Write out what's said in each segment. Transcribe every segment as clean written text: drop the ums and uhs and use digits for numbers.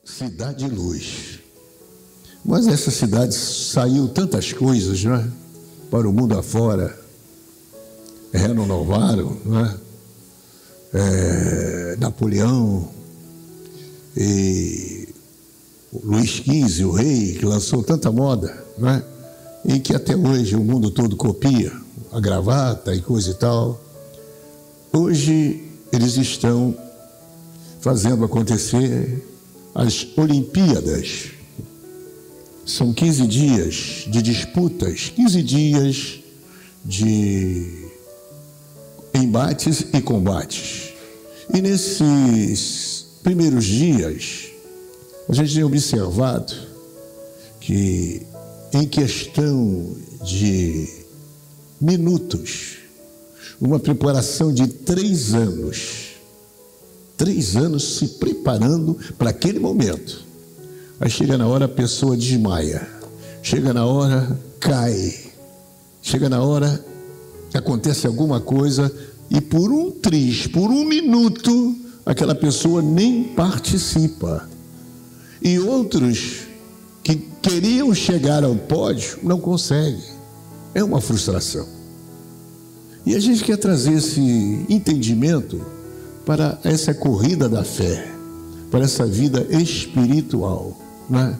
Cidade de Luz. Mas essa cidade saiu tantas coisas, não é? Para o mundo afora. Renovaram, não é? Napoleão e Luís XV, o rei, que lançou tanta moda, não é? E que até hoje o mundo todo copia, a gravata e coisa e tal. Hoje eles estão fazendo acontecer as Olimpíadas. São 15 dias de disputas, 15 dias de embates e combates. E nesses primeiros dias, a gente tem observado que em questão de minutos, uma preparação de 3 anos, 3 anos se preparando para aquele momento. Aí chega na hora, a pessoa desmaia, chega na hora, cai, chega na hora, acontece alguma coisa e por um triz, por um minuto, aquela pessoa nem participa. E outros que queriam chegar ao pódio não conseguem. É uma frustração. E a gente quer trazer esse entendimento para essa corrida da fé, para essa vida espiritual, né?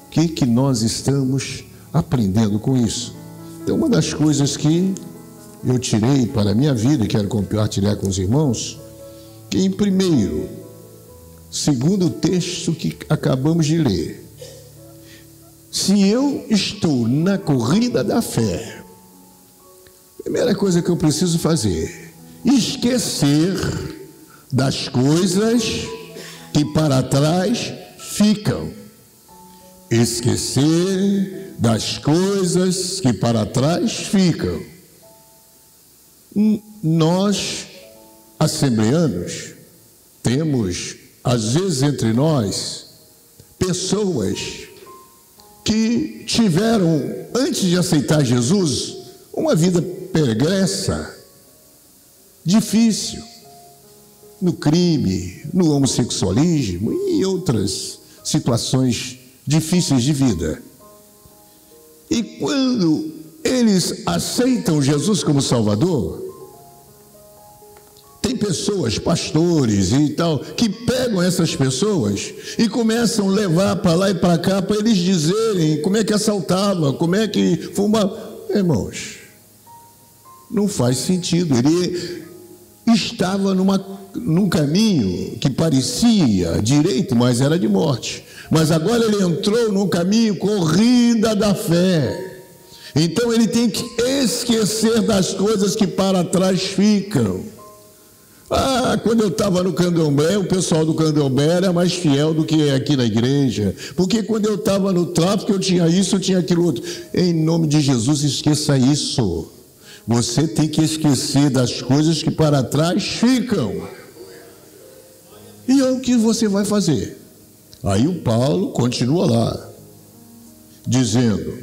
O que nós estamos aprendendo com isso? Então, uma das coisas que eu tirei para a minha vida e quero compartilhar com os irmãos, que em primeiro, segundo o texto que acabamos de ler, se eu estou na corrida da fé, a primeira coisa que eu preciso fazer, esquecer das coisas que para trás ficam. Esquecer das coisas que para trás ficam. Nós, assembleanos, temos, às vezes entre nós, pessoas que tiveram, antes de aceitar Jesus, uma vida pregressa, difícil, no crime, no homossexualismo e outras situações difíceis de vida. E quando eles aceitam Jesus como Salvador, tem pessoas, pastores e tal, que pegam essas pessoas e começam a levar para lá e para cá para eles dizerem como é que assaltava, como é que fumava. Irmãos, não faz sentido. Ele estava num caminho que parecia direito, mas era de morte. Mas agora ele entrou num caminho corrida da fé. Então ele tem que esquecer das coisas que para trás ficam. Quando eu estava no candomblé, o pessoal do candomblé era mais fiel do que aqui na igreja. Porque quando eu estava no tráfico, eu tinha isso, eu tinha aquilo outro. Em nome de Jesus, esqueça isso. Você tem que esquecer das coisas que para trás ficam. E é o que você vai fazer? Aí o Paulo continua lá, dizendo: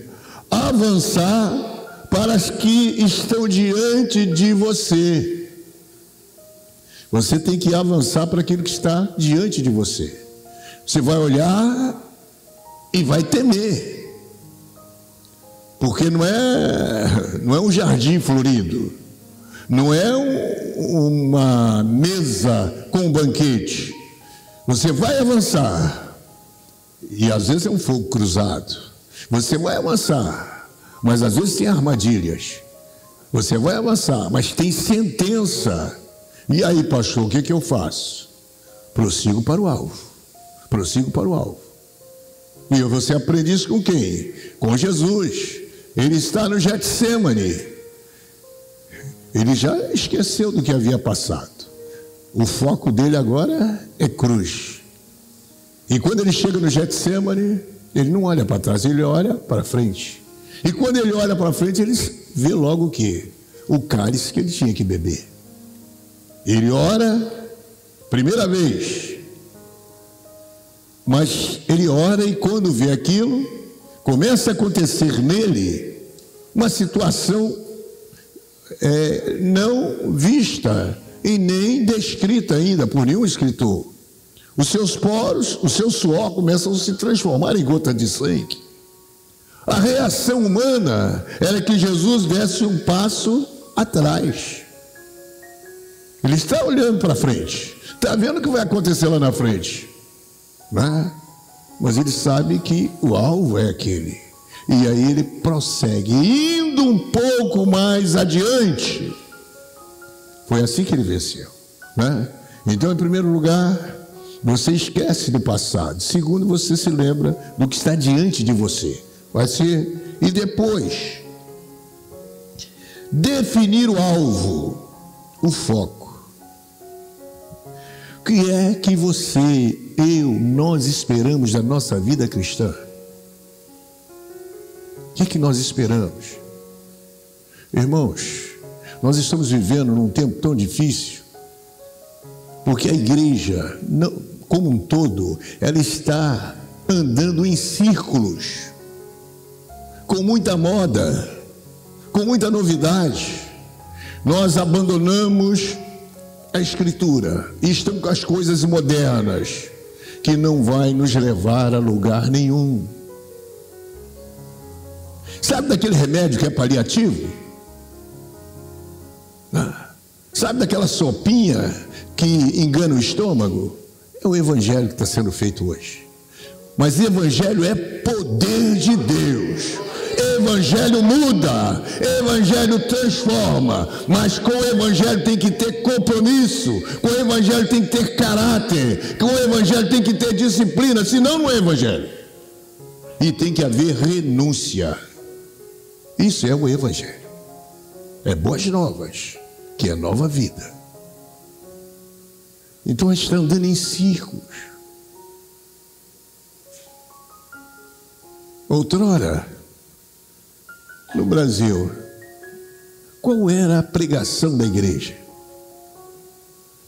avançar para as que estão diante de você. Você tem que avançar para aquilo que está diante de você. Você vai olhar e vai temer. Porque não é um jardim florido, não é uma mesa com um banquete. Você vai avançar, e às vezes é um fogo cruzado. Você vai avançar, mas às vezes tem armadilhas. Você vai avançar, mas tem sentença. E aí, pastor, o que eu faço? Prossigo para o alvo. Prossigo para o alvo. E você aprende isso com quem? Com Jesus. Ele está no Getsemane. Ele já esqueceu do que havia passado. O foco dele agora é cruz. E quando ele chega no Getsemane, ele não olha para trás, ele olha para frente. E quando ele olha para frente, ele vê logo o quê? O cálice que ele tinha que beber. Ele ora, primeira vez. Mas ele ora e quando vê aquilo, começa a acontecer nele uma situação não vista e nem descrita ainda por nenhum escritor. Os seus poros, o seu suor começam a se transformar em gotas de sangue. A reação humana era que Jesus desse um passo atrás. Ele está olhando para frente, está vendo o que vai acontecer lá na frente, né? Mas ele sabe que o alvo é aquele. E aí ele prossegue, indo um pouco mais adiante. Foi assim que ele venceu, né? Então, em primeiro lugar, você esquece do passado. Segundo, você se lembra do que está diante de você. Vai ser, e depois, definir o alvo, o foco. O que é que você, eu, nós esperamos da nossa vida cristã? O que é que nós esperamos? Irmãos, nós estamos vivendo num tempo tão difícil, porque a igreja, como um todo, ela está andando em círculos, com muita moda, com muita novidade. Nós abandonamos a Escritura e estamos com as coisas modernas, que não vai nos levar a lugar nenhum. Sabe daquele remédio que é paliativo? Sabe daquela sopinha que engana o estômago? É o evangelho que está sendo feito hoje. Mas evangelho é poder de Deus. Evangelho muda, evangelho transforma, mas com o evangelho tem que ter compromisso, com o evangelho tem que ter caráter, com o evangelho tem que ter disciplina, senão não é evangelho. E tem que haver renúncia. Isso é o evangelho. É boas novas, que é nova vida. Então a gente está andando em círculos. Outrora, no Brasil, qual era a pregação da igreja?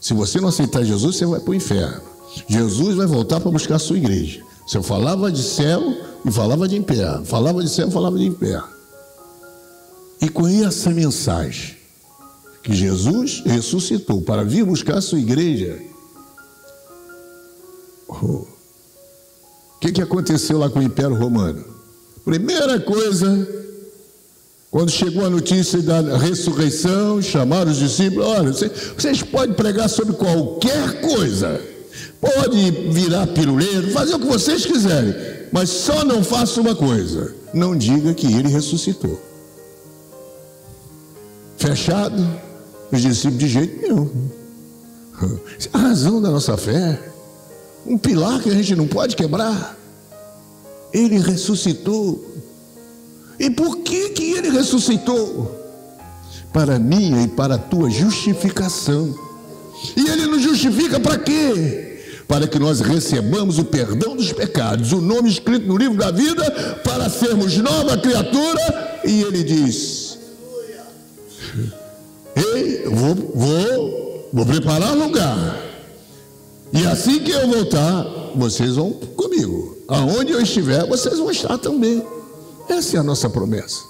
Se você não aceitar Jesus, você vai para o inferno. Jesus vai voltar para buscar a sua igreja. Você falava de céu e falava de inferno. Falava de céu e falava de inferno. E com essa mensagem, que Jesus ressuscitou para vir buscar a sua igreja, o que aconteceu lá com o Império Romano? Primeira coisa, quando chegou a notícia da ressurreição, chamaram os discípulos: olha, vocês podem pregar sobre qualquer coisa, pode virar piruleiro, fazer o que vocês quiserem, mas só não faça uma coisa: não diga que ele ressuscitou. Fechado, os discípulos: de jeito nenhum. A razão da nossa fé, um pilar que a gente não pode quebrar. Ele ressuscitou. E por que ele ressuscitou? Para a minha e para a tua justificação. E ele nos justifica para quê? Para que nós recebamos o perdão dos pecados, o nome escrito no livro da vida, para sermos nova criatura. E ele diz: ei, vou preparar lugar, e assim que eu voltar, vocês vão comigo. Aonde eu estiver, vocês vão estar também. Essa é a nossa promessa.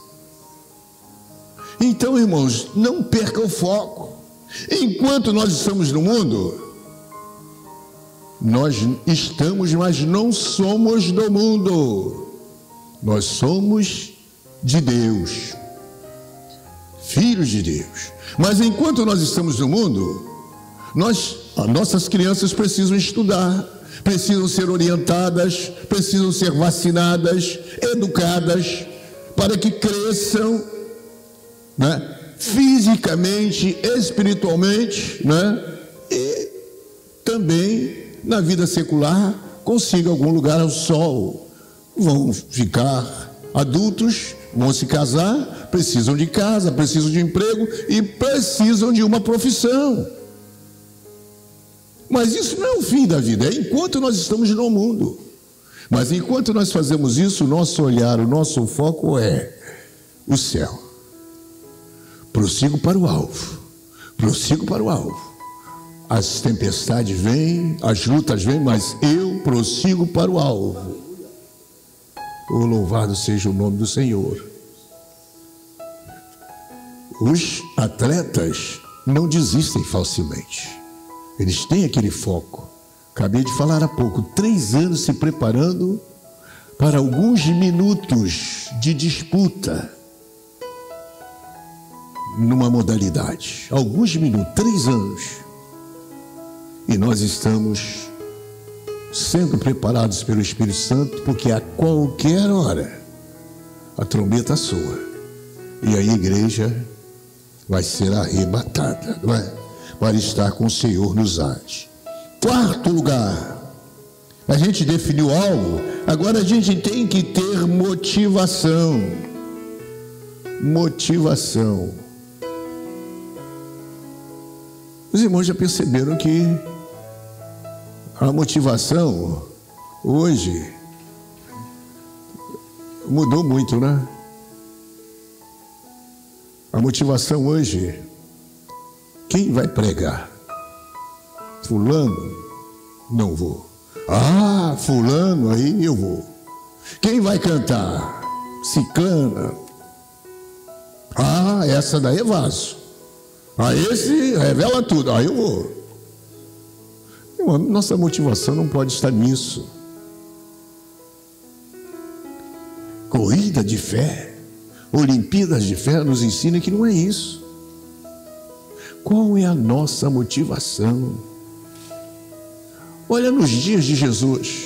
Então, irmãos, não perca o foco. Enquanto nós estamos no mundo, nós estamos, mas não somos do mundo. Nós somos de Deus, filhos de Deus. Mas enquanto nós estamos no mundo, as nossas crianças precisam estudar, precisam ser orientadas, precisam ser vacinadas, educadas, para que cresçam, né, fisicamente, espiritualmente, né, e também na vida secular consigam algum lugar ao sol. Vão ficar adultos, vão se casar, precisam de casa, precisam de emprego e precisam de uma profissão. Mas isso não é o fim da vida, é enquanto nós estamos no mundo. Mas enquanto nós fazemos isso, o nosso olhar, o nosso foco é o céu. Prossigo para o alvo, prossigo para o alvo. As tempestades vêm, as lutas vêm, mas eu prossigo para o alvo. Oh, louvado seja o nome do Senhor. Os atletas não desistem facilmente. Eles têm aquele foco, Acabei de falar há pouco, 3 anos se preparando para alguns minutos de disputa numa modalidade. Alguns minutos, 3 anos. E nós estamos sendo preparados pelo Espírito Santo, porque a qualquer hora a trombeta soa e a igreja vai ser arrebatada, não é? Para estar com o Senhor nos ares. 4º lugar, a gente definiu algo, agora a gente tem que ter motivação. Motivação. Os irmãos já perceberam que a motivação hoje mudou muito, né? A motivação hoje, quem vai pregar? Fulano? Não vou. Ah, fulano, aí eu vou. Quem vai cantar? Ciclana. Ah, essa daí é vaso. Ah, esse revela tudo. Ah, eu vou. Nossa motivação não pode estar nisso. Corrida de fé, Olimpíadas de fé nos ensina que não é isso. Qual é a nossa motivação? Olha nos dias de Jesus,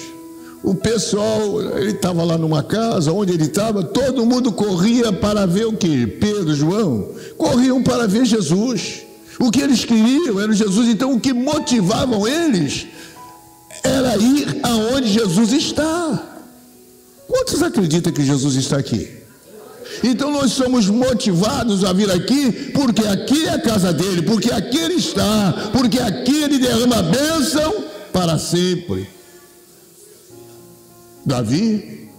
o pessoal, ele estava lá numa casa, onde ele estava, todo mundo corria para ver o que? Pedro, João, corriam para ver Jesus. O que eles queriam era Jesus. Então o que motivavam eles era ir aonde Jesus está. Quantos acreditam que Jesus está aqui? Então nós somos motivados a vir aqui porque aqui é a casa dele, porque aqui ele está, porque aqui ele derrama a bênção para sempre. Davi,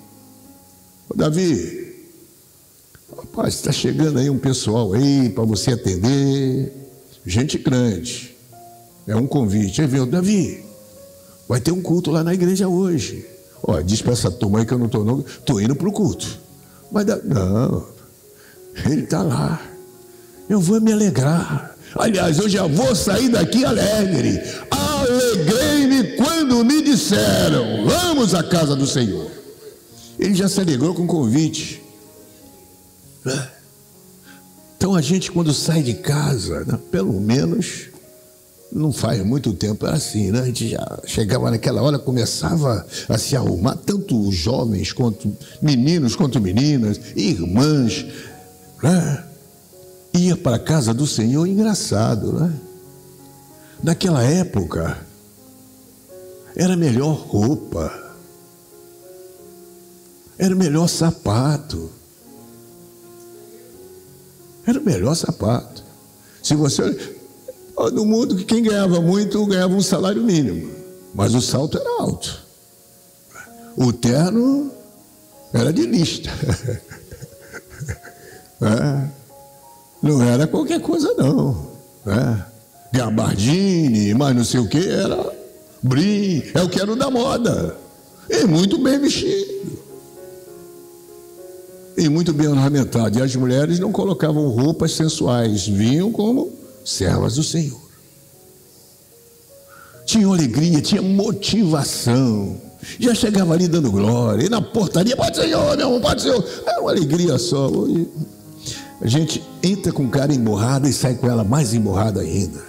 rapaz, está chegando aí um pessoal aí para você atender, gente grande, é um convite. Aí veio, Davi, vai ter um culto lá na igreja hoje. Ó, diz para essa turma aí que eu não estou, não, estou indo para o culto. Mas não, ele está lá, eu vou me alegrar. Aliás, eu já vou sair daqui alegre. Alegrei-me quando me disseram, vamos à casa do Senhor. Ele já se alegrou com o convite. Então a gente, quando sai de casa, né, pelo menos, não faz muito tempo, era assim, né? A gente já chegava naquela hora, começava a se arrumar, tanto os jovens, quanto meninos, quanto meninas, irmãs, né? Ia para a casa do Senhor, engraçado, né? Naquela época, era melhor roupa, era melhor sapato, era melhor sapato. Se você... No mundo, que quem ganhava muito, ganhava um salário mínimo, mas o salto era alto. O terno era de lista. Não era qualquer coisa, não. Gabardine, mas não sei o que, era brim, é o que era o da moda. E muito bem vestido. E muito bem ornamentado. E as mulheres não colocavam roupas sensuais, vinham como servas do Senhor. Tinha alegria, tinha motivação. Já chegava ali dando glória. E na portaria, pode Senhor, meu irmão, pode Senhor. Era uma alegria só. A gente entra com cara emborrada e sai com ela mais emborrada ainda.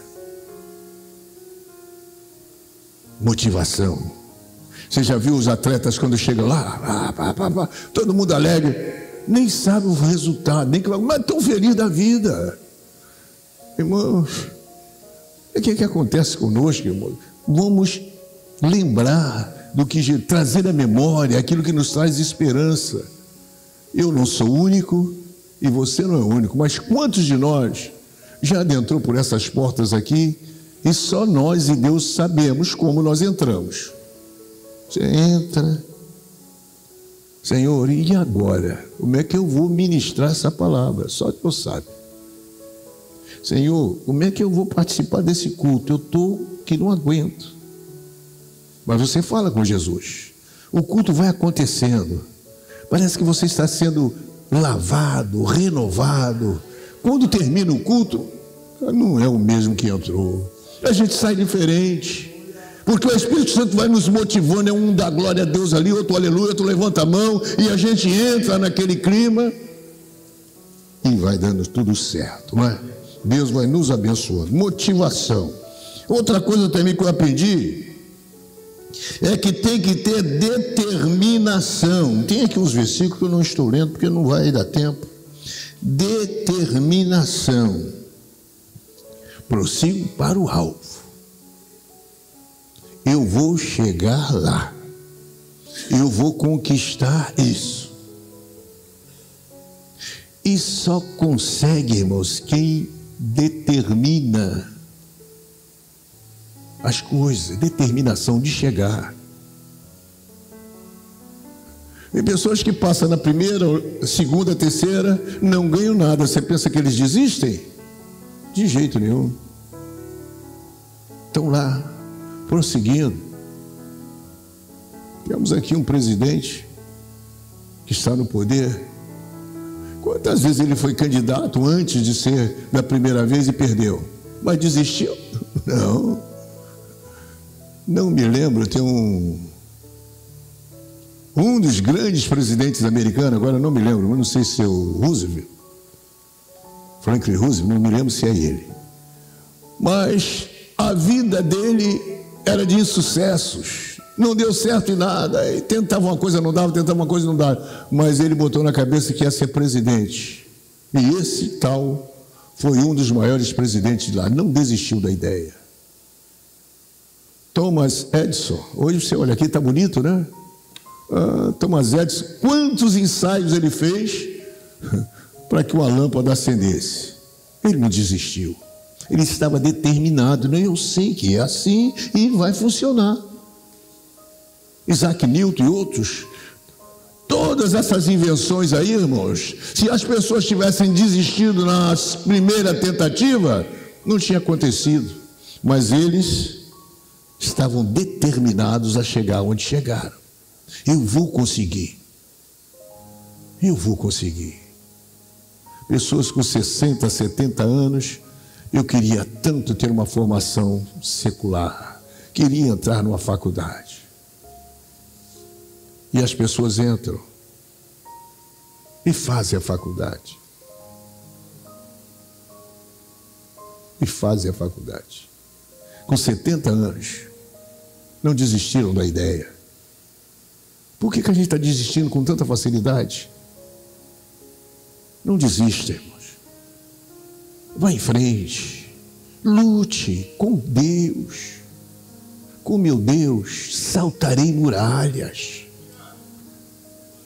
Motivação. Você já viu os atletas quando chegam lá? Todo mundo alegre. Nem sabe o resultado, mas tão feliz da vida. Irmãos, o que acontece conosco, irmãos? Vamos lembrar do que trazer à memória aquilo que nos traz esperança. Eu não sou único e você não é único, mas quantos de nós já adentrou por essas portas aqui e só nós e Deus sabemos como nós entramos? Você entra, Senhor, e agora? Como é que eu vou ministrar essa palavra? Só Deus sabe. Senhor, como é que eu vou participar desse culto? Eu estou que não aguento. Mas você fala com Jesus. O culto vai acontecendo. Parece que você está sendo lavado, renovado. Quando termina o culto, não é o mesmo que entrou. A gente sai diferente. Porque o Espírito Santo vai nos motivando, é um dá glória a Deus ali, outro aleluia, outro levanta a mão, e a gente entra naquele clima e vai dando tudo certo, não é? Deus vai nos abençoando. Motivação. Outra coisa também que eu aprendi é que tem que ter determinação. Tem aqui uns versículos que eu não estou lendo porque não vai dar tempo. Determinação. Prossigo para o alvo. Eu vou chegar lá. Eu vou conquistar isso. E só consegue, irmãos, quem determina as coisas, determinação de chegar. Tem pessoas que passam na primeira, segunda, terceira, não ganham nada. Você pensa que eles desistem? De jeito nenhum. Estão lá, prosseguindo. Temos aqui um presidente que está no poder. Quantas vezes ele foi candidato antes de ser da primeira vez e perdeu? Mas desistiu? Não me lembro. Tem um dos grandes presidentes americanos, agora não me lembro, mas não sei se é o Roosevelt, Franklin Roosevelt, não me lembro se é ele. Mas a vida dele era de insucessos. Não deu certo em nada. Ele tentava uma coisa, não dava, tentava uma coisa, não dava. Mas ele botou na cabeça que ia ser presidente. E esse tal foi um dos maiores presidentes de lá. Não desistiu da ideia. Thomas Edison. Hoje você olha aqui, está bonito, né? Thomas Edison. Quantos ensaios ele fez para que uma lâmpada acendesse? Ele não desistiu. Ele estava determinado. Não, eu sei que é assim e vai funcionar. Isaac Newton e outros, todas essas invenções aí, irmãos, se as pessoas tivessem desistido na primeira tentativa, não tinha acontecido. Mas eles estavam determinados a chegar onde chegaram. Eu vou conseguir. Eu vou conseguir. Pessoas com 60, 70 anos, eu queria tanto ter uma formação secular, queria entrar numa faculdade. E as pessoas entram e fazem a faculdade. E fazem a faculdade. Com 70 anos, não desistiram da ideia. Por que a gente está desistindo com tanta facilidade? Não desista, irmãos. Vá em frente. Lute com Deus. Com meu Deus, saltarei muralhas.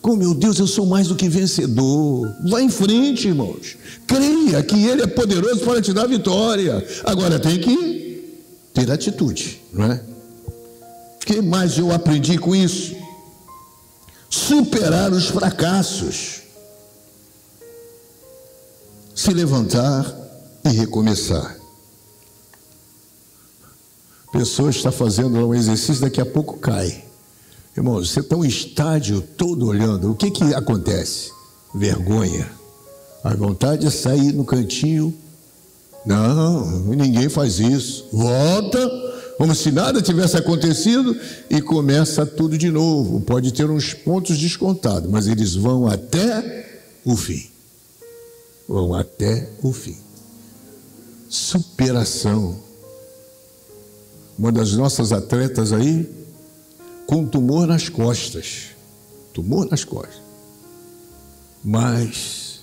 Com meu Deus, eu sou mais do que vencedor. Vá em frente, irmãos. Creia que Ele é poderoso para te dar vitória. Agora tem que ter atitude, não é? O que mais eu aprendi com isso? Superar os fracassos. Se levantar e recomeçar. A pessoa está fazendo um exercício, daqui a pouco cai. Irmãos, você está um estádio todo olhando. O que acontece? Vergonha. A vontade é sair no cantinho. Não, ninguém faz isso. Volta, como se nada tivesse acontecido, e começa tudo de novo. Pode ter uns pontos descontados, mas eles vão até o fim. Vão até o fim. Superação. Uma das nossas atletas aí, com tumor nas costas. Tumor nas costas. Mas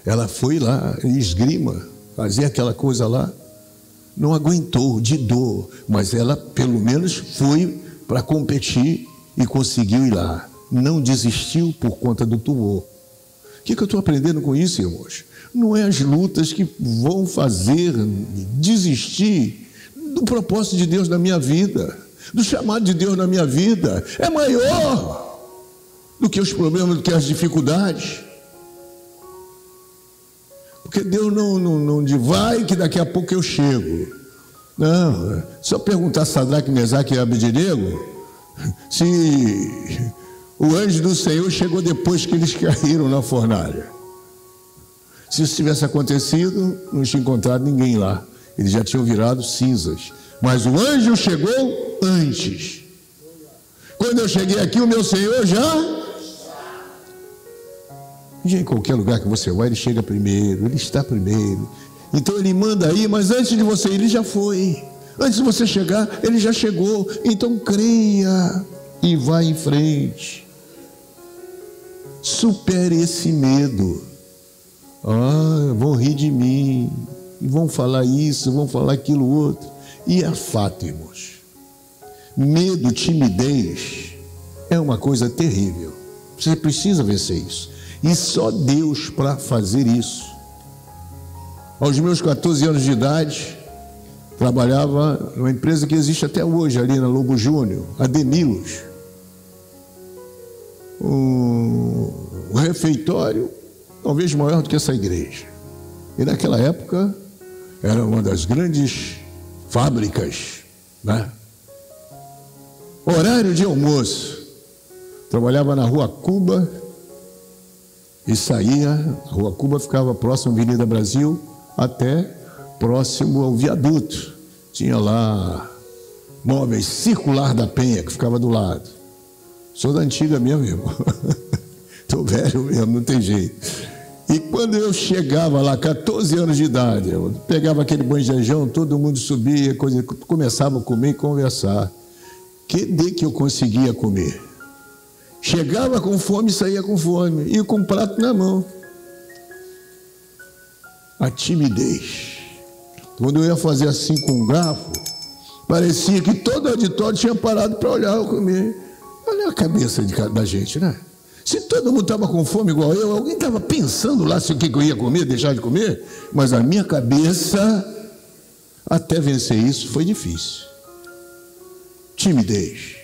ela foi lá em esgrima, fazer aquela coisa lá. Não aguentou de dor, mas ela pelo menos foi para competir e conseguiu ir lá. Não desistiu por conta do tumor. O que eu estou aprendendo com isso, irmãos? Não é as lutas que vão fazer desistir do propósito de Deus na minha vida, do chamado de Deus na minha vida. É maior do que os problemas, do que as dificuldades. Porque Deus não vai que daqui a pouco eu chego. Não, só perguntar a Sadraque, Mesaque e Abednego se o anjo do Senhor chegou depois que eles caíram na fornalha. Se isso tivesse acontecido, não tinha encontrado ninguém lá. Eles já tinham virado cinzas. Mas o anjo chegou antes. Quando eu cheguei aqui, o meu Senhor já... E em qualquer lugar que você vai, Ele chega primeiro, Ele está primeiro. Então Ele manda aí, mas antes de você ir, Ele já foi. Antes de você chegar, Ele já chegou. Então creia e vá em frente. Supere esse medo. Vão rir de mim, vão falar isso, vão falar aquilo outro. E a fato, irmãos, medo, timidez é uma coisa terrível. Você precisa vencer isso. E só Deus para fazer isso. Aos meus 14 anos de idade, trabalhava numa empresa que existe até hoje, ali na Lobo Júnior, a Demilos. Um refeitório talvez maior do que essa igreja. E naquela época era uma das grandes fábricas, né? Horário de almoço, trabalhava na Rua Cuba e saía. A Rua Cuba ficava próximo à Avenida Brasil, até próximo ao viaduto. Tinha lá Móveis Circular da Penha, que ficava do lado. Sou da antiga mesmo, irmão. Estou velho mesmo, não tem jeito. E quando eu chegava lá, 14 anos de idade, eu pegava aquele banjejão, todo mundo subia, começava a comer e conversar. Que eu conseguia comer? Chegava com fome e saía com fome, e com o prato na mão. A timidez. Quando eu ia fazer assim com um garfo, parecia que todo o auditório tinha parado para olhar eu comer. Olha a cabeça da gente, né? Se todo mundo estava com fome igual eu, alguém estava pensando lá se o que eu ia comer, deixar de comer, mas a minha cabeça, até vencer isso, foi difícil. Timidez.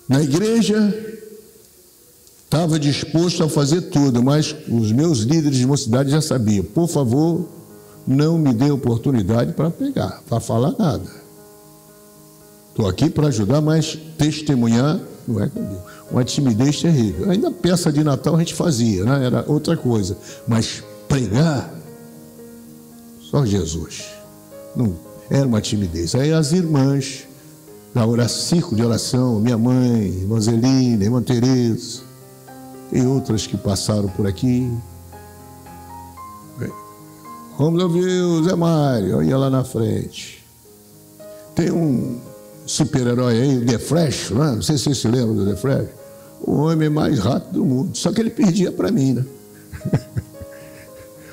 Na igreja, estava disposto a fazer tudo, mas os meus líderes de mocidade já sabiam: por favor, não me dê oportunidade para pregar, para falar nada. Estou aqui para ajudar, mas testemunhar não é comigo. Uma timidez terrível. Ainda peça de Natal a gente fazia, né? Era outra coisa. Mas pregar, só Jesus. Não, era uma timidez. Aí as irmãs, da círculo de oração, minha mãe, irmã Zelina, irmã Tereza, e outras que passaram por aqui. Vamos ouvir o Zé Mário, ia lá na frente. Tem um super-herói aí, o The Flash, né? Não sei se vocês se lembram do The Flash. O homem mais rápido do mundo. Só que ele perdia para mim, né?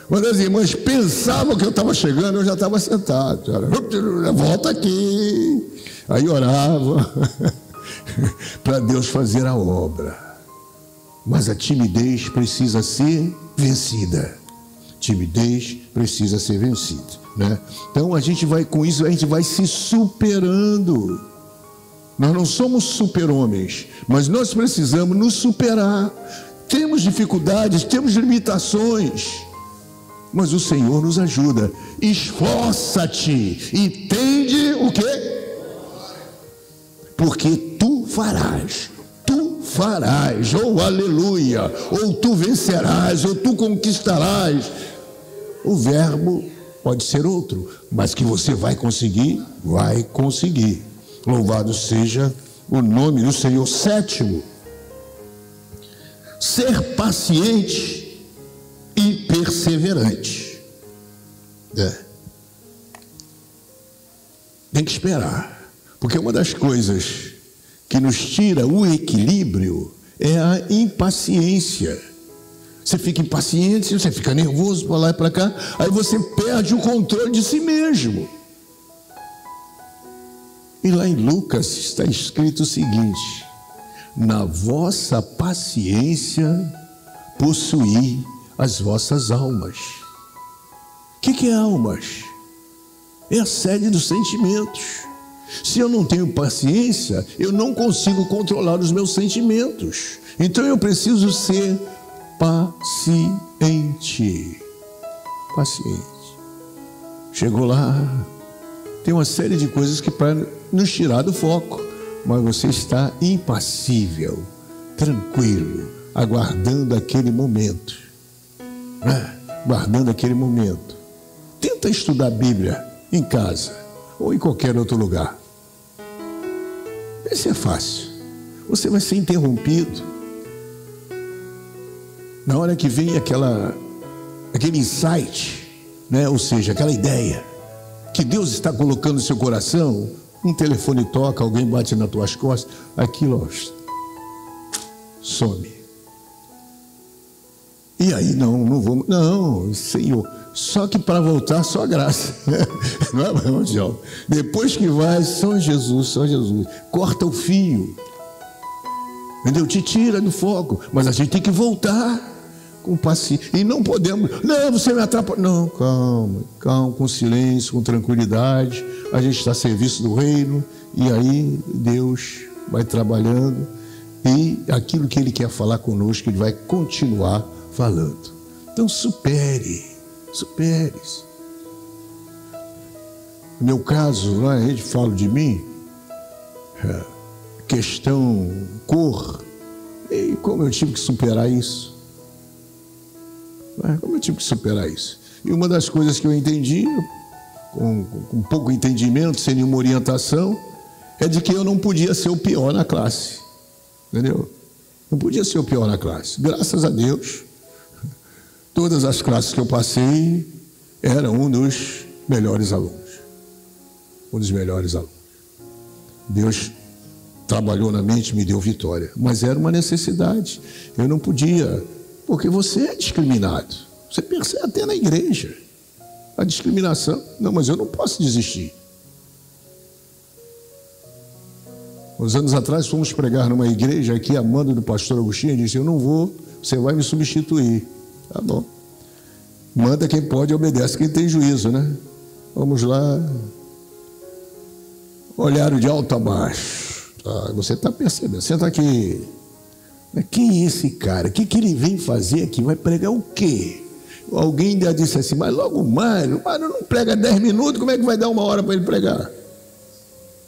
Quando as irmãs pensavam que eu estava chegando, eu já estava sentado. Volta aqui. Aí orava para Deus fazer a obra. Mas a timidez precisa ser vencida. Timidez precisa ser vencida, né? Então a gente vai, com isso, a gente vai se superando. Nós não somos super-homens, mas nós precisamos nos superar. Temos dificuldades, temos limitações, mas o Senhor nos ajuda. Esforça-te e tende o quê? Porque tu farás, ou aleluia, ou tu vencerás, ou tu conquistarás. O verbo pode ser outro, mas que você vai conseguir, vai conseguir. Louvado seja o nome do Senhor. Sétimo, ser paciente e perseverante. Tem que esperar, porque uma das coisas que nos tira o equilíbrio é a impaciência. Você fica impaciente, você fica nervoso para lá e para cá, aí você perde o controle de si mesmo. E lá em Lucas está escrito o seguinte: na vossa paciência possuí as vossas almas. O que é almas? É a sede dos sentimentos. Se eu não tenho paciência, eu não consigo controlar os meus sentimentos. Então eu preciso ser paciente. Paciente. Chegou lá, tem uma série de coisas que para nos tirar do foco, mas você está impassível, tranquilo, aguardando aquele momento, né? Guardando aquele momento. Tenta estudar a Bíblia em casa. ou em qualquer outro lugar. Esse é fácil. Você vai ser interrompido. Na hora que vem aquele insight, né? Ou seja, aquela ideia que Deus está colocando no seu coração, um telefone toca, alguém bate nas tuas costas, aquilo, ó, some. E aí, não vou, não, Senhor, só que para voltar, só graça, não é, irmão João? Depois que vai, só Jesus, corta o fio, entendeu? Te tira do foco, mas a gente tem que voltar com paciência, e não podemos, não, você me atrapalha, não, calma, com silêncio, com tranquilidade, a gente está a serviço do reino, e aí Deus vai trabalhando, e aquilo que Ele quer falar conosco, Ele vai continuar falando. Então supere. No meu caso, lá a gente fala de mim, questão cor, e como eu tive que superar isso. E uma das coisas que eu entendi, com pouco entendimento, sem nenhuma orientação, é de que eu não podia ser o pior na classe. Entendeu? Não podia ser o pior na classe. Graças a Deus, todas as classes que eu passei, era um dos melhores alunos. Deus trabalhou na mente, me deu vitória. Mas era uma necessidade. Eu não podia, porque você é discriminado. Você percebe até na igreja a discriminação. Não, mas eu não posso desistir. Uns anos atrás fomos pregar numa igreja aqui, a mando do pastor Agostinho, disse: eu não vou, você vai me substituir. Tá bom. Manda quem pode, obedece quem tem juízo, né? Vamos lá. Olharam de alto a baixo. Ah, você está percebendo? Senta aqui. Quem é esse cara? O que ele vem fazer aqui? Vai pregar o quê? Alguém ainda disse assim: mas logo Mário não prega 10 minutos, como é que vai dar 1 hora para ele pregar?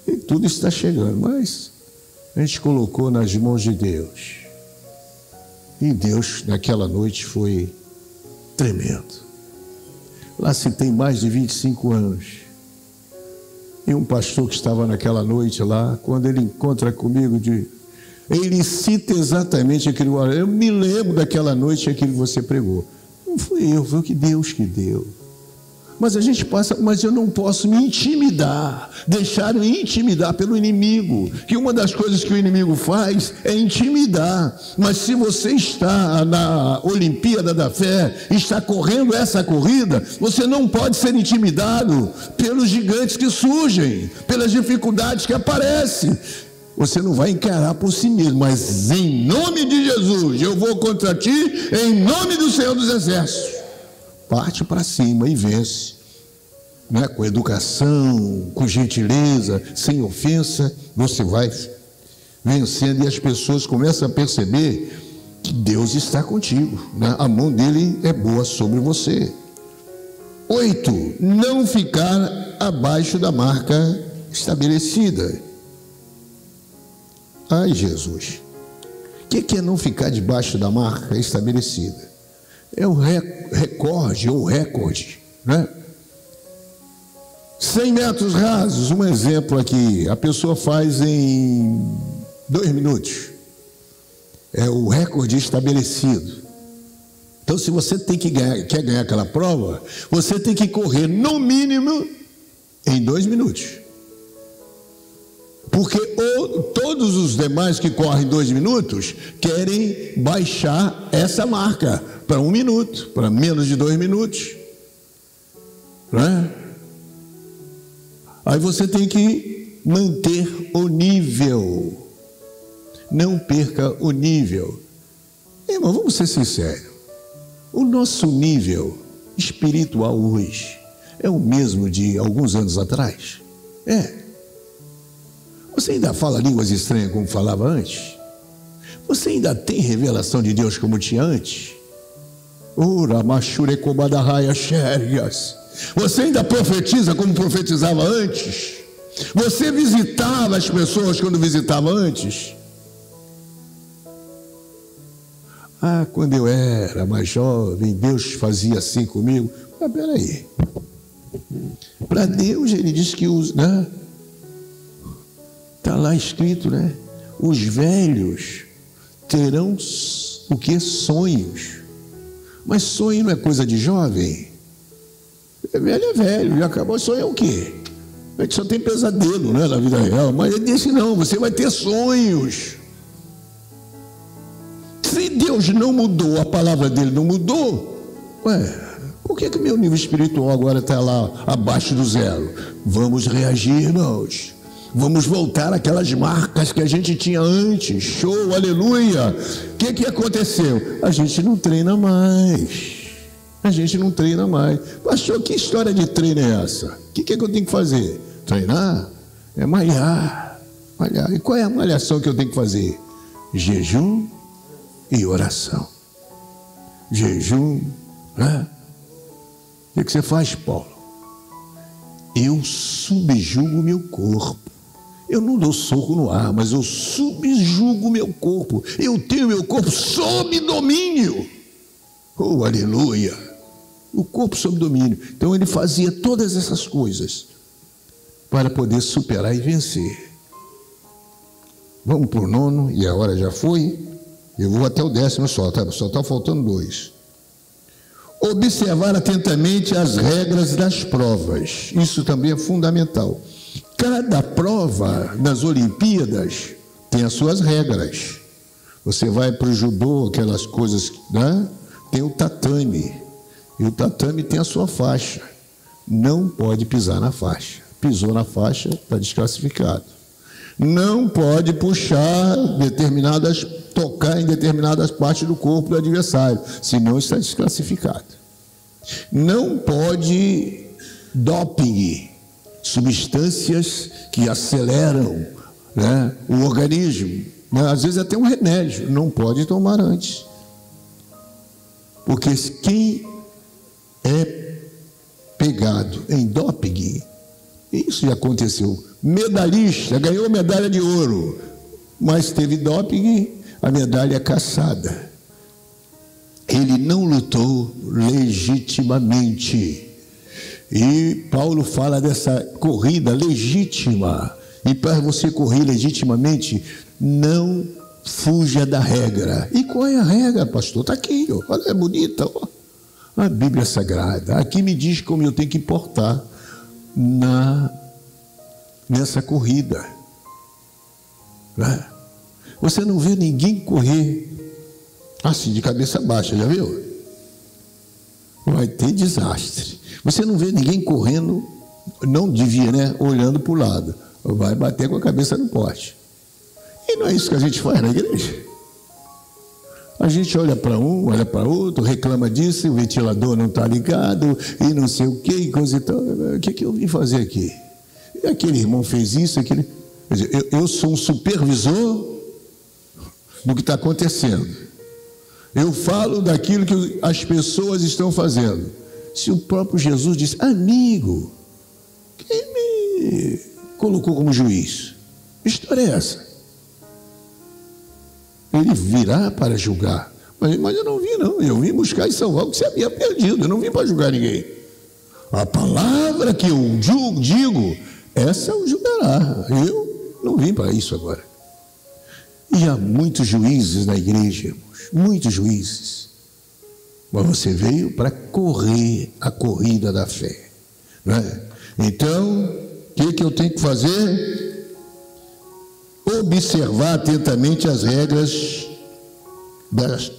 E tudo está chegando, mas a gente colocou nas mãos de Deus. E Deus, naquela noite, foi tremendo. Lá se tem mais de 25 anos. E um pastor que estava naquela noite lá, quando ele encontra comigo, ele cita exatamente aquilo. Eu me lembro daquela noite, aquilo que você pregou. Não fui eu, foi o que Deus que deu. Mas a gente passa, mas eu não posso me intimidar, deixar-me intimidar pelo inimigo, que uma das coisas que o inimigo faz é intimidar. Mas se você está na Olimpíada da Fé, está correndo essa corrida, você não pode ser intimidado pelos gigantes que surgem, pelas dificuldades que aparecem. Você não vai encarar por si mesmo, mas em nome de Jesus, eu vou contra ti, em nome do Senhor dos Exércitos. Parte para cima e vence, né? Com educação, com gentileza, sem ofensa, você vai vencendo e as pessoas começam a perceber que Deus está contigo, né? A mão dele é boa sobre você. 8, não ficar abaixo da marca estabelecida. Ai, Jesus, o que é não ficar debaixo da marca estabelecida? É o recorde, ou recorde, né? 100 metros rasos, um exemplo aqui, a pessoa faz em 2 minutos. É o recorde estabelecido. Então, se você quer ganhar aquela prova, você tem que correr no mínimo em 2 minutos. Porque todos os demais que correm 2 minutos querem baixar essa marca para 1 minuto, para menos de 2 minutos, né? Aí você tem que manter o nível, não perca o nível. Irmão, vamos ser sinceros, o nosso nível espiritual hoje é o mesmo de alguns anos atrás? Você ainda fala línguas estranhas como falava antes? Você ainda tem revelação de Deus como tinha antes? Você ainda profetiza como profetizava antes? Você visitava as pessoas quando visitava antes? Quando eu era mais jovem, Deus fazia assim comigo. Mas peraí, Para Deus, ele diz que os, né? Está lá escrito, né? Os velhos terão o que? Sonhos. Mas sonho não é coisa de jovem. É velho, já acabou. Sonho é o quê? A gente só tem pesadelo, né, na vida real. Mas ele disse, não, você vai ter sonhos. Se Deus não mudou, a palavra dele não mudou, por que meu nível espiritual agora está lá abaixo do zero? Vamos reagir, irmãos. Vamos voltar àquelas marcas que a gente tinha antes. Show, aleluia. O que aconteceu? A gente não treina mais. A gente não treina mais. Pastor, que história de treino é essa? O que eu tenho que fazer? Treinar? É malhar. Malhar. E qual é a malhação que eu tenho que fazer? Jejum e oração. Jejum, né? O que você faz, Paulo? Eu subjugo o meu corpo. Eu não dou soco no ar, mas eu subjugo o meu corpo. Eu tenho meu corpo sob domínio. Oh, aleluia. O corpo sob domínio. Então ele fazia todas essas coisas para poder superar e vencer. Vamos para o 9, e a hora já foi. Eu vou até o 10º só está faltando 2. Observar atentamente as regras das provas. Isso também é fundamental. Cada prova das Olimpíadas tem as suas regras. Você vai para o judô, aquelas coisas, né? Tem o tatame. E o tatame tem a sua faixa. Não pode pisar na faixa. Pisou na faixa, está desclassificado. Não pode tocar em determinadas partes do corpo do adversário, senão está desclassificado. Não pode doping, substâncias que aceleram, né, o organismo, né, às vezes até um remédio, não pode tomar antes. Porque quem é pegado em doping, isso já aconteceu, medalhista, ganhou medalha de ouro, mas teve doping, a medalha é cassada. Ele não lutou legitimamente. E Paulo fala dessa corrida legítima. E para você correr legitimamente, não fuja da regra. E qual é a regra, pastor? Está aqui, ó. Olha, é bonita, ó. A Bíblia Sagrada. Aqui me diz como eu tenho que portar nessa corrida. Você não vê ninguém correr assim, de cabeça baixa, já viu? Vai ter desastre. Você não vê ninguém correndo, não devia, né? Olhando para o lado. Vai bater com a cabeça no poste. E não é isso que a gente faz na igreja. A gente olha para um, olha para outro, reclama disso, o ventilador não está ligado, e não sei o que, e coisa e tal. O que eu vim fazer aqui? E aquele irmão fez isso, aquele... Quer dizer, eu sou um supervisor do que está acontecendo. Eu falo daquilo que as pessoas estão fazendo. Se o próprio Jesus disse, amigo, quem me colocou como juiz? Que história é essa? Ele virá para julgar. Mas eu não vim, não. Eu vim buscar e salvar o que você havia perdido. Eu não vim para julgar ninguém. A palavra que eu digo, essa eu julgará. Eu não vim para isso agora. E há muitos juízes na igreja, irmãos. Muitos juízes. Mas você veio para correr a corrida da fé, não é? Então, o que eu tenho que fazer? Observar atentamente as regras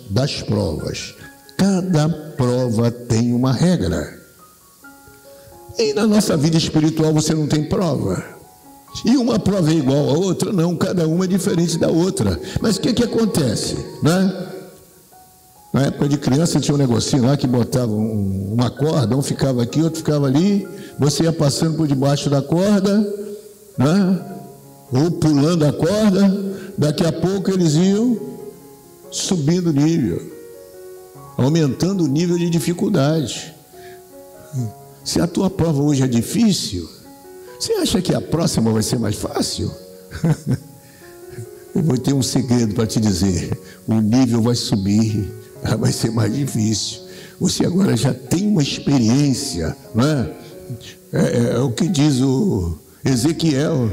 das provas. Cada prova tem uma regra. E na nossa vida espiritual você não tem prova. E uma prova é igual a outra? Não, cada uma é diferente da outra. Mas o que acontece, né? Na época de criança tinha um negocinho lá que botava uma corda, um ficava aqui, outro ficava ali, você ia passando por debaixo da corda, né? Ou pulando a corda, daqui a pouco eles iam subindo o nível, aumentando o nível de dificuldade. Se a tua prova hoje é difícil, você acha que a próxima vai ser mais fácil? Eu vou ter um segredo para te dizer, o nível vai subir, vai ser mais difícil. Você agora já tem uma experiência, não é? É o que diz o Ezequiel.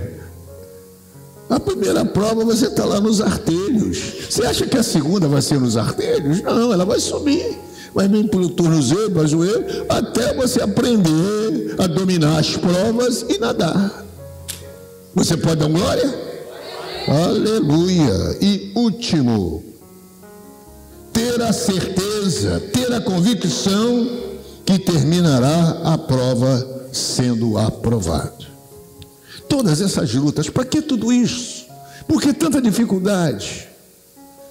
A primeira prova você está lá nos artelhos. Você acha que a segunda vai ser nos artelhos? Não, ela vai subir. Vai vir pelo tornozelo, para o joelho, até você aprender a dominar as provas e nadar. Você pode dar glória? Aleluia. E último, ter a certeza, ter a convicção que terminará a prova sendo aprovado. Todas essas lutas, para que tudo isso? Por que tanta dificuldade?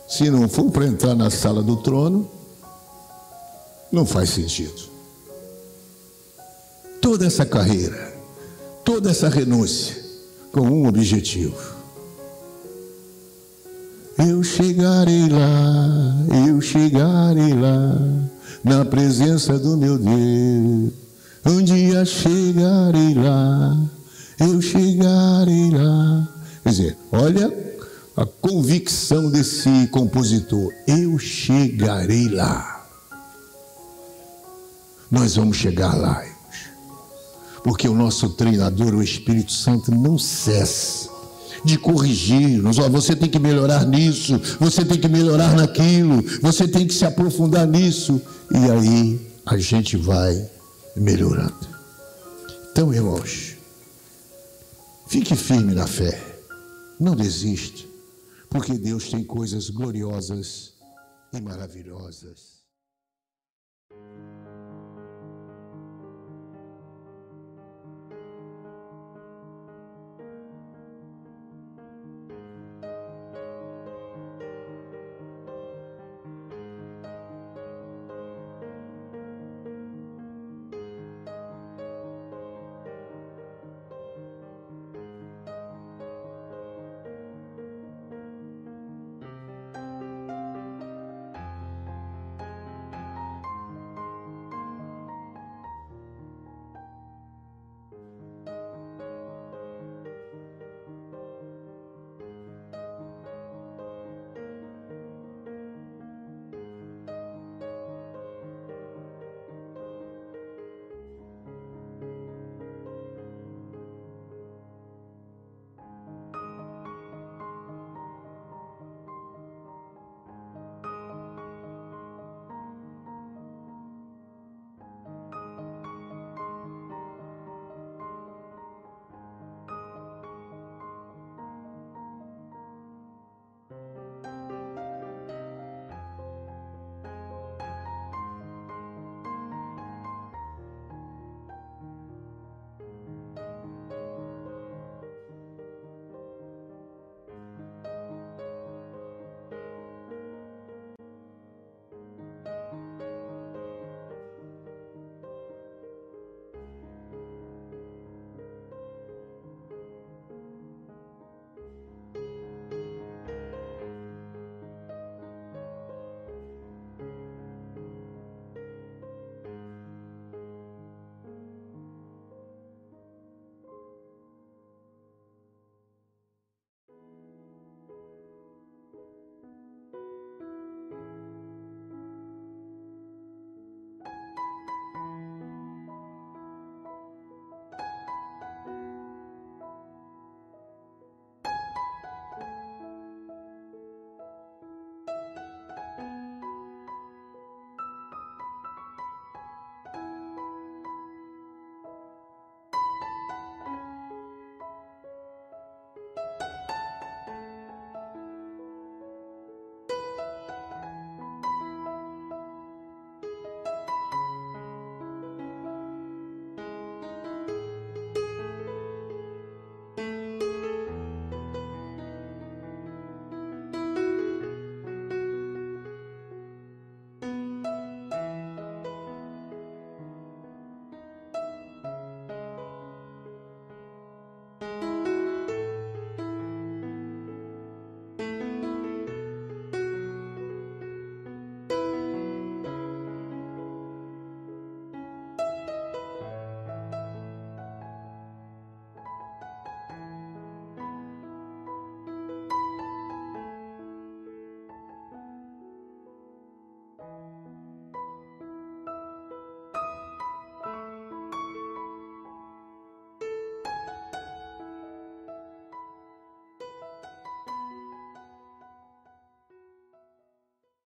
Se não for para entrar na sala do trono, não faz sentido. Toda essa carreira, toda essa renúncia, com um objetivo. Eu chegarei lá, na presença do meu Deus. Um dia chegarei lá, eu chegarei lá. Quer dizer, olha a convicção desse compositor. Eu chegarei lá. Nós vamos chegar lá, irmãos. Porque o nosso treinador, o Espírito Santo, não cessa de corrigir-nos. Você tem que melhorar nisso, você tem que melhorar naquilo, você tem que se aprofundar nisso. E aí a gente vai melhorando. Então, irmãos, fique firme na fé. Não desista, porque Deus tem coisas gloriosas e maravilhosas.